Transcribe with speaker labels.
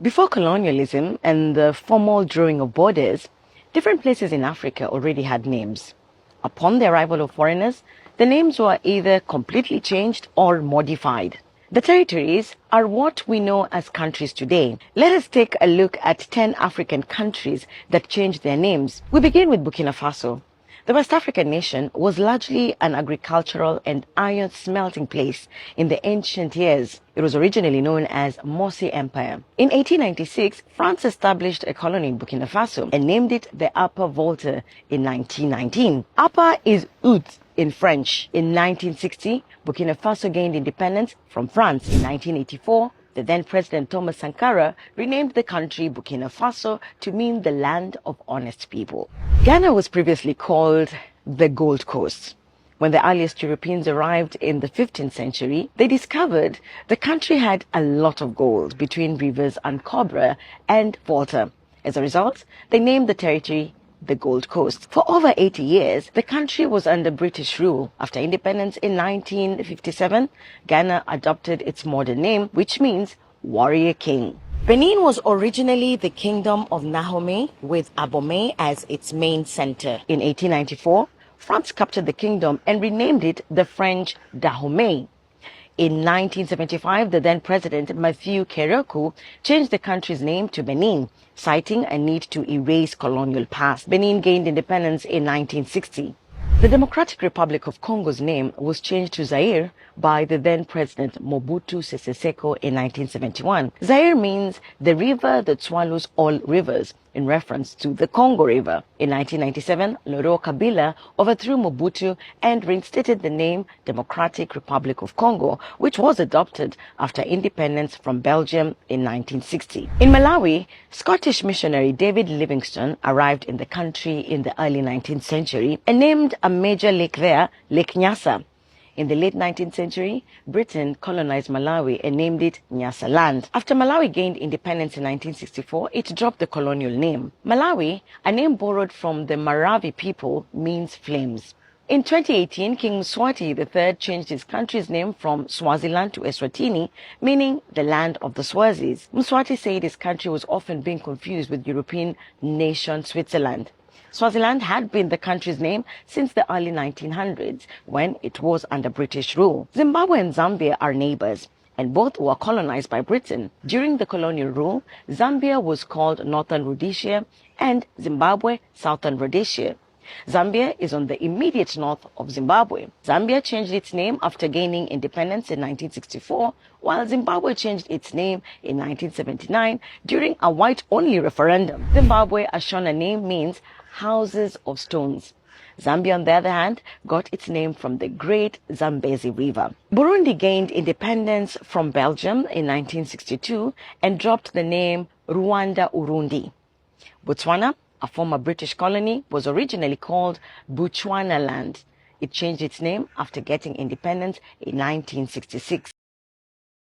Speaker 1: Before colonialism and the formal drawing of borders, different places in Africa already had names. Upon the arrival of foreigners, the names were either completely changed or modified. The territories are what we know as countries today. Let us take a look at 10 African countries that changed their names. We begin with Burkina Faso. The West African nation was largely an agricultural and iron smelting place in the ancient years. It was originally known as Mossi Empire. In 1896, France established a colony in Burkina Faso and named it the Upper Volta in 1919. Upper is Haute in French. In 1960, Burkina Faso gained independence from France. In 1984, the then President Thomas Sankara renamed the country Burkina Faso to mean the land of honest people. Ghana was previously called the Gold Coast. When the earliest Europeans arrived in the 15th century, they discovered the country had a lot of gold between rivers Ankobra and Volta. As a result, they named the territory the Gold Coast. For over 80 years, the country was under British rule. After independence in 1957, Ghana adopted its modern name, which means Warrior King. Benin was originally the Kingdom of Dahomey, with Abomey as its main center. In 1894, France captured the kingdom and renamed it the French Dahomey. In 1975, the then President Mathieu Kérékou changed the country's name to Benin, citing a need to erase colonial past. Benin gained independence in 1960. The Democratic Republic of Congo's name was changed to Zaire by the then President Mobutu Sese Seko in 1971. Zaire means the river that swallows all rivers, in reference to the Congo River. In 1997, Laurent Kabila overthrew Mobutu and reinstated the name Democratic Republic of Congo, which was adopted after independence from Belgium in 1960. In Malawi, Scottish missionary David Livingstone arrived in the country in the early 19th century and named a major lake there Lake Nyasa. In the late 19th century, Britain colonized Malawi and named it Nyasaland. After Malawi gained independence in 1964, it dropped the colonial name. Malawi, a name borrowed from the Maravi people, means flames. In 2018, King Mswati III changed his country's name from Swaziland to Eswatini, meaning the land of the Swazis. Mswati said his country was often being confused with European nation Switzerland. Swaziland had been the country's name since the early 1900s, when it was under British rule. Zimbabwe and Zambia are neighbors, and both were colonized by Britain. During the colonial rule, Zambia was called Northern Rhodesia and Zimbabwe Southern Rhodesia. Zambia is on the immediate north of Zimbabwe. Zambia changed its name after gaining independence in 1964, while Zimbabwe changed its name in 1979 during a white-only referendum. Zimbabwe, as Shona name means houses of stones. Zambia, on the other hand, got its name from the Great Zambezi River. Burundi gained independence from Belgium in 1962 and dropped the name Rwanda-Urundi. Botswana, a former British colony, was originally called Bechuanaland. It changed its name after getting independence in 1966.